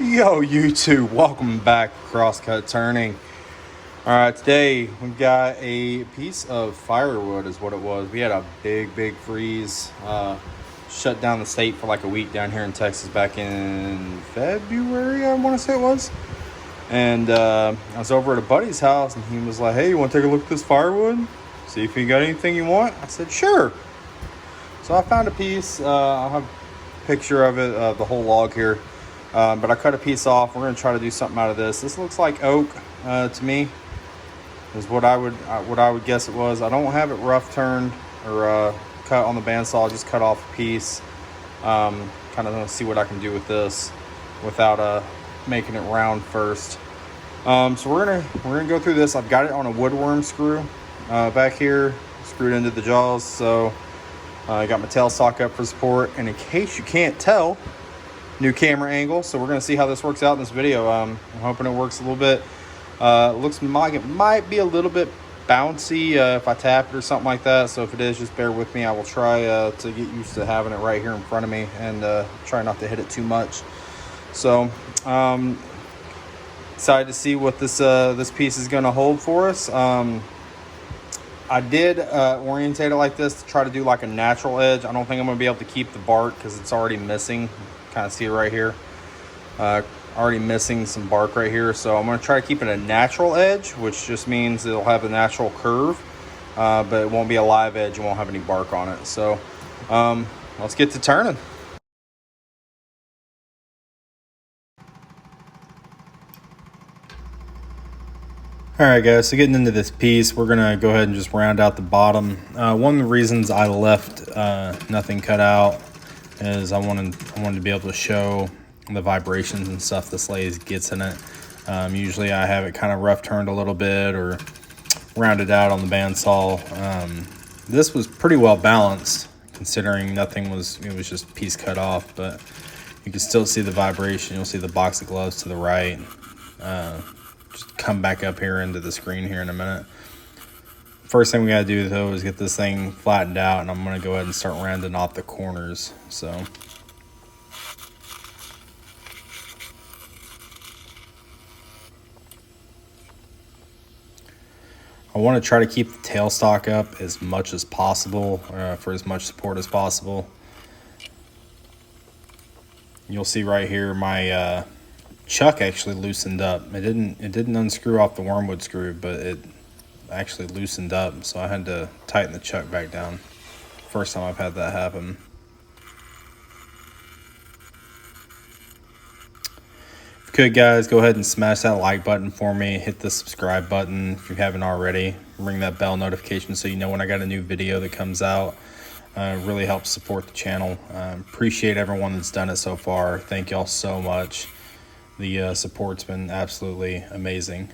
Yo, YouTube, welcome back to Crosscut Turning. Alright, today we've got a piece of firewood is what it was. We had a big freeze. Shut down the state for like a week down here in Texas back in February, I want to say it was. And I was over at a buddy's house and he was like, hey, you want to take a look at this firewood? See if you got anything you want? I said, sure. So I found a piece. I'll have a picture of it, the whole log here. But I cut a piece off. We're going to try to do something out of this. This looks like oak to me, is what I would guess it was. I don't have it rough turned or cut on the bandsaw. Just cut off a piece. Kind of going to see what I can do with this without making it round first. So we're gonna go through this. I've got it on a woodworm screw back here, screwed into the jaws. So I got my tailstock up for support. And in case you can't tell, new camera angle, so we're going to see how this works out in this video. I'm hoping it works a little bit. Looks like it might be a little bit bouncy if I tap it or something like that, so if it is, just bear with me. I will try to get used to having it right here in front of me and try not to hit it too much. So excited to see what this piece is going to hold for us. I did orientate it like this to try to do like a natural edge. I don't think I'm going to be able to keep the bark because it's already missing. Kind of see it right here, already missing some bark right here. So I'm going to try to keep it a natural edge, which just means it'll have a natural curve, but it won't be a live edge. It won't have any bark on it. So let's get to turning. Alright guys, so getting into this piece, we're going to go ahead and just round out the bottom. One of the reasons I left nothing cut out is I wanted to be able to show the vibrations and stuff this lathe gets in it. Usually I have it kind of rough turned a little bit or rounded out on the bandsaw. This was pretty well balanced considering it was just piece cut off, but you can still see the vibration. You'll see the box of gloves to the right. Just come back up here into the screen here in a minute. First thing we gotta do though is get this thing flattened out, and I'm gonna go ahead and start rounding off the corners. So I want to try to keep the tailstock up as much as possible for as much support as possible. You'll see right here my chuck actually loosened up. It didn't unscrew off the wormwood screw, but it actually loosened up, so I had to tighten the chuck back down. First time I've had that happen. If you could, guys, go ahead and smash that like button for me. Hit the subscribe button if you haven't already. Ring that bell notification so you know when I got a new video that comes out. It really helps support the channel. Appreciate everyone that's done it so far. Thank y'all so much. The support's been absolutely amazing.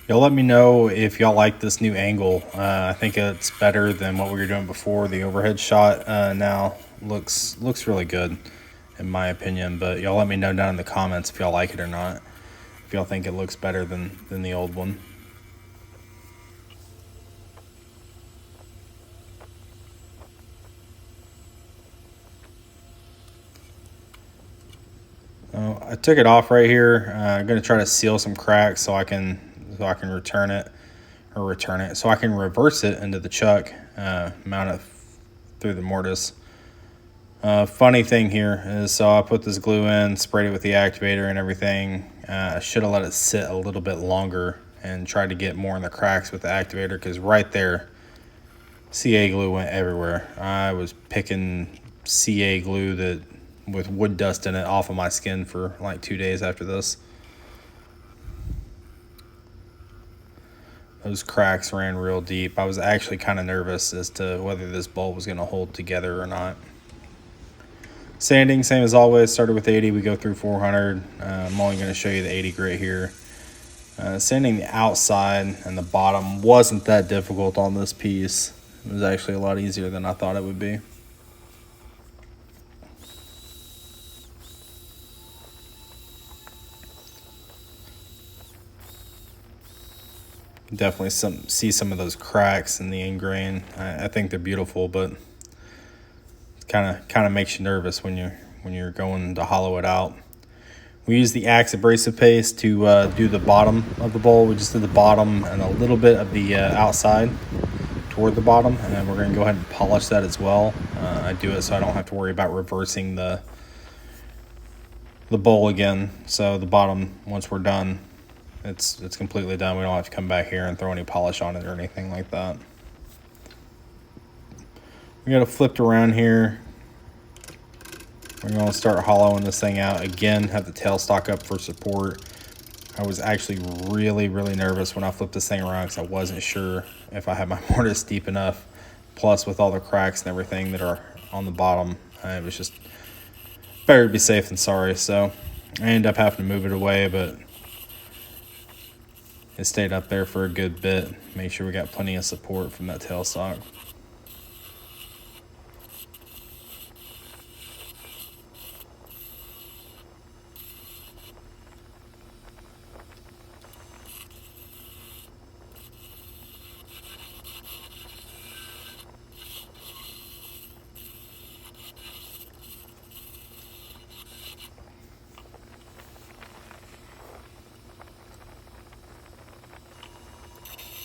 Y'all let me know if y'all like this new angle. I think it's better than what we were doing before. The overhead shot now looks really good in my opinion, but y'all let me know down in the comments if y'all like it or not. If y'all think it looks better than the old one. I took it off right here. I'm going to try to seal some cracks so I can return it, so I can reverse it into the chuck, mount it through the mortise. Funny thing here is, so I put this glue in, sprayed it with the activator and everything. I should have let it sit a little bit longer and tried to get more in the cracks with the activator, because right there, CA glue went everywhere. I was picking CA glue with wood dust in it off of my skin for like 2 days after this. Those cracks ran real deep. I was actually kind of nervous as to whether this bolt was going to hold together or not. Sanding, same as always, started with 80. We go through 400. I'm only going to show you the 80 grit here. Sanding the outside and the bottom wasn't that difficult on this piece. It was actually a lot easier than I thought it would be. Definitely see some of those cracks in the end grain. I think they're beautiful, but kind of makes you nervous when you're going to hollow it out. We use the Axe abrasive paste to do the bottom of the bowl. We just did the bottom and a little bit of the outside toward the bottom, and then we're going to go ahead and polish that as well. I do it so I don't have to worry about reversing the bowl again. So the bottom, once we're done, it's completely done. We don't have to come back here and throw any polish on it or anything like that. We got it flipped around here. We're going to start hollowing this thing out. Again, have the tailstock up for support. I was actually really nervous when I flipped this thing around because I wasn't sure if I had my mortise deep enough. Plus, with all the cracks and everything that are on the bottom, it was just better to be safe than sorry. So I ended up having to move it away, but it stayed up there for a good bit. Make sure we got plenty of support from that tailstock.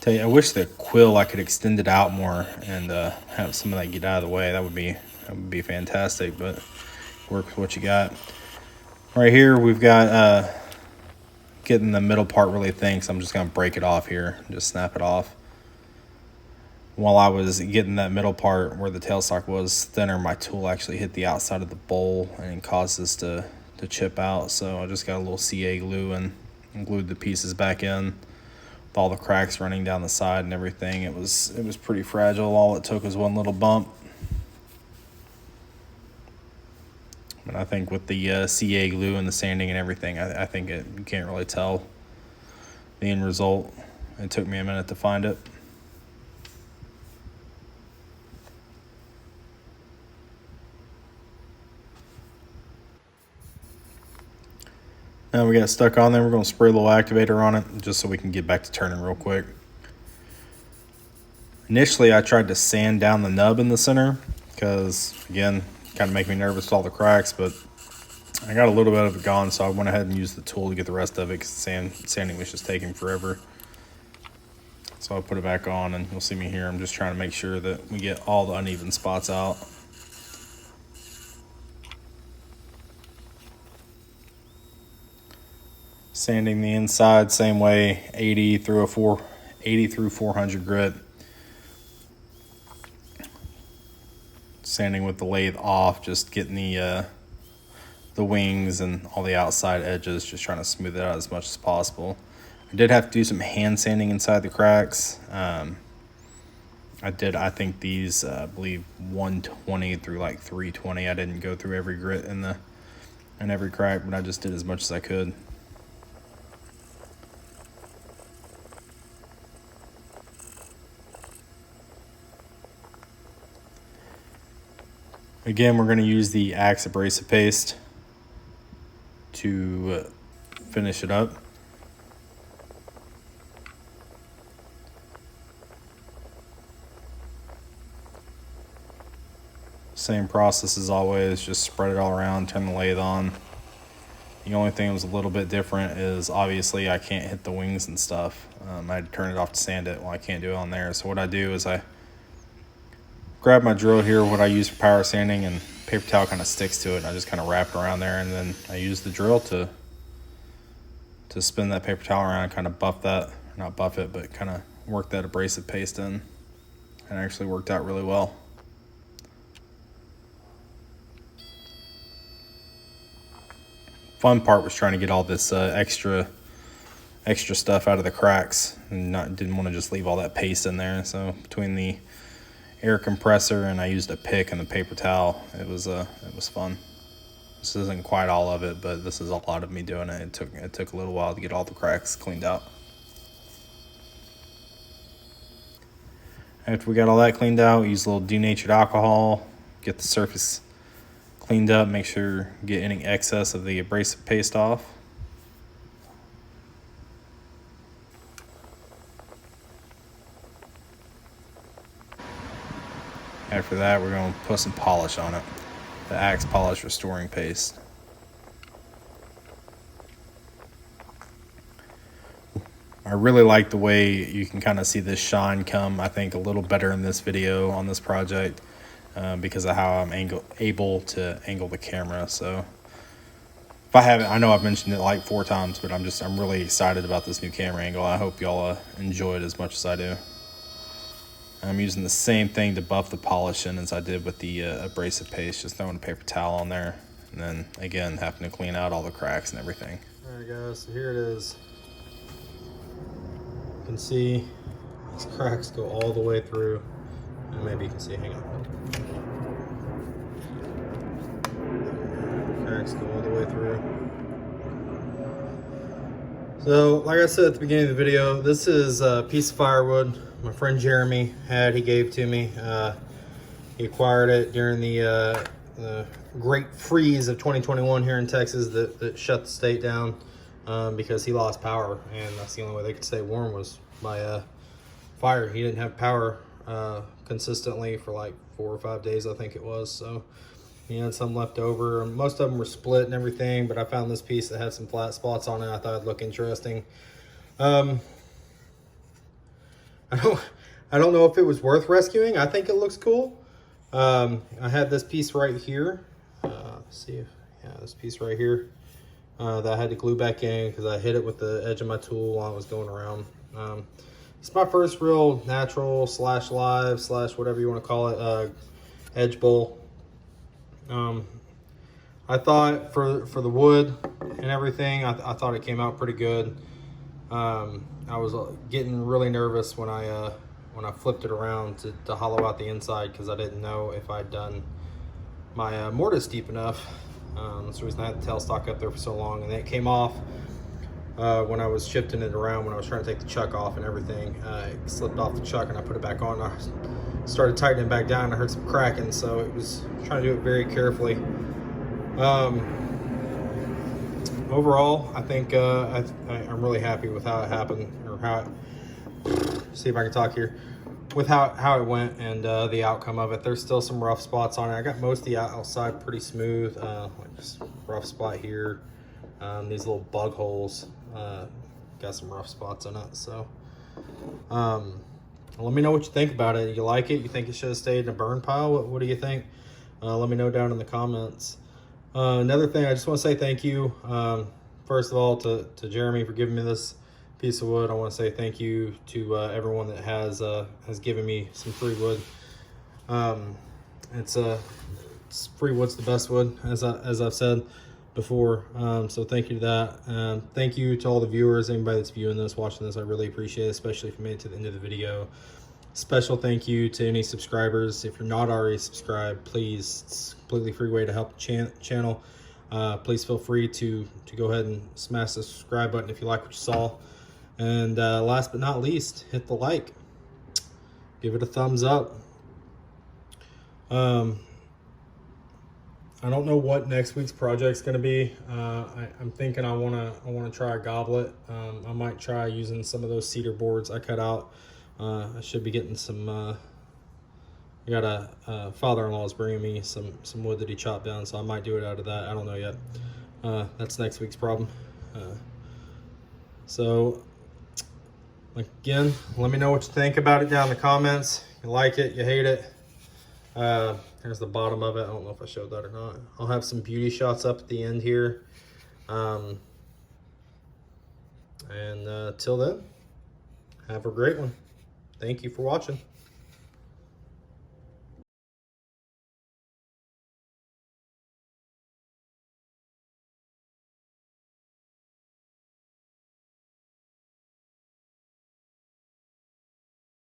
Tell you, I wish the quill I could extend it out more and have some of that get out of the way. That would be fantastic, but work with what you got. Right here we've got getting the middle part really thin, so I'm just gonna break it off here and just snap it off. While I was getting that middle part where the tailstock was thinner, my tool actually hit the outside of the bowl and caused this to chip out. So I just got a little CA glue and glued the pieces back in with all the cracks running down the side and everything. It was pretty fragile. All it took was one little bump. But I think with the CA glue and the sanding and everything, I think you can't really tell the end result. It took me a minute to find it. Now we got it stuck on there. We're going to spray a little activator on it just so we can get back to turning real quick. Initially, I tried to sand down the nub in the center because, again, kind of make me nervous with all the cracks, but I got a little bit of it gone, so I went ahead and used the tool to get the rest of it because sanding was just taking forever. So I'll put it back on, and you'll see me here. I'm just trying to make sure that we get all the uneven spots out. Sanding the inside same way, 80 through 400 grit. Sanding with the lathe off, just getting the wings and all the outside edges, just trying to smooth it out as much as possible. I did have to do some hand sanding inside the cracks. I think these, I believe 120 through like 320. I didn't go through every grit in every crack, but I just did as much as I could. Again, we're going to use the Axe abrasive paste to finish it up. Same process as always, just spread it all around, turn the lathe on. The only thing that was a little bit different is obviously I can't hit the wings and stuff. I had to turn it off to sand it. Well, I can't do it on there. So what I do is I grab my drill here, what I use for power sanding, and paper towel kind of sticks to it. And I just kind of wrap it around there, and then I use the drill to spin that paper towel around and kind of buff that, not buff it, but kind of work that abrasive paste in. And it actually worked out really well. Fun part was trying to get all this extra stuff out of the cracks, and didn't want to just leave all that paste in there. So between the air compressor and I used a pick and the paper towel, it was fun. This isn't quite all of it, but this is a lot of me doing it. It took a little while to get all the cracks cleaned out. After we got all that cleaned out, we use a little denatured alcohol, get the surface cleaned up, make sure get any excess of the abrasive paste off. After that, we're going to put some polish on it. The Axe Polish Restoring Paste. I really like the way you can kind of see this shine come, I think, a little better in this video on this project because of how I'm able to angle the camera. So if I haven't, I know I've mentioned it like 4 times, but I'm really excited about this new camera angle. I hope y'all enjoy it as much as I do. I'm using the same thing to buff the polish in as I did with the abrasive paste, just throwing a paper towel on there, and then again having to clean out all the cracks and everything. All right guys, so here it is. You can see these cracks go all the way through, and maybe you can see, hang on. Cracks go all the way through. So, like I said at the beginning of the video, this is a piece of firewood my friend Jeremy had. He gave to me. He acquired it during the great freeze of 2021 here in Texas that shut the state down because he lost power, and that's the only way they could stay warm was by fire. He didn't have power consistently for like 4 or 5 days, I think it was. So he had some left over. Most of them were split and everything, but I found this piece that had some flat spots on it. I thought it'd look interesting. I don't know if it was worth rescuing. I think it looks cool. I had this piece right here. See if, yeah, this piece right here that I had to glue back in because I hit it with the edge of my tool while I was going around. It's my first real natural / live / whatever you want to call it edge bowl. I thought for the wood and everything, I thought it came out pretty good. I was getting really nervous when I flipped it around to hollow out the inside because I didn't know if I'd done my mortise deep enough. That's the reason I had the tailstock up there for so long, and then it came off when I was shifting it around, when I was trying to take the chuck off and everything. It slipped off the chuck and I put it back on. I started tightening it back down and I heard some cracking, so it was trying to do it very carefully. Overall, I think I'm really happy with how it happened, or how it, see if I can talk here, with how it went and the outcome of it. There's still some rough spots on it. I got most of the outside pretty smooth, like just rough spot here. These little bug holes got some rough spots in it. So let me know what you think about it. You like it? You think it should have stayed in a burn pile? What do you think? Let me know down in the comments. Another thing, I just want to say thank you, first of all, to Jeremy for giving me this piece of wood. I want to say thank you to everyone that has given me some free wood. It's free wood's the best wood, as I've said before. So thank you to that. Thank you to all the viewers, anybody that's viewing this, watching this. I really appreciate it, especially if you made it to the end of the video. Special thank you to any subscribers. If you're not already subscribed, please, it's a completely free way to help the channel. Please feel free to go ahead and smash the subscribe button if you like what you saw. And last but not least, hit the like. Give it a thumbs up. I don't know what next week's project's going to be. I'm thinking I want to try a goblet. I might try using some of those cedar boards I cut out. I should be getting some. I got a father-in-law's bringing me some wood that he chopped down, so I might do it out of that. I don't know yet. That's next week's problem. So again, let me know what you think about it down in the comments. You like it, you hate it. Here's the bottom of it. I don't know if I showed that or not. I'll have some beauty shots up at the end here. And till then, have a great one. Thank you for watching.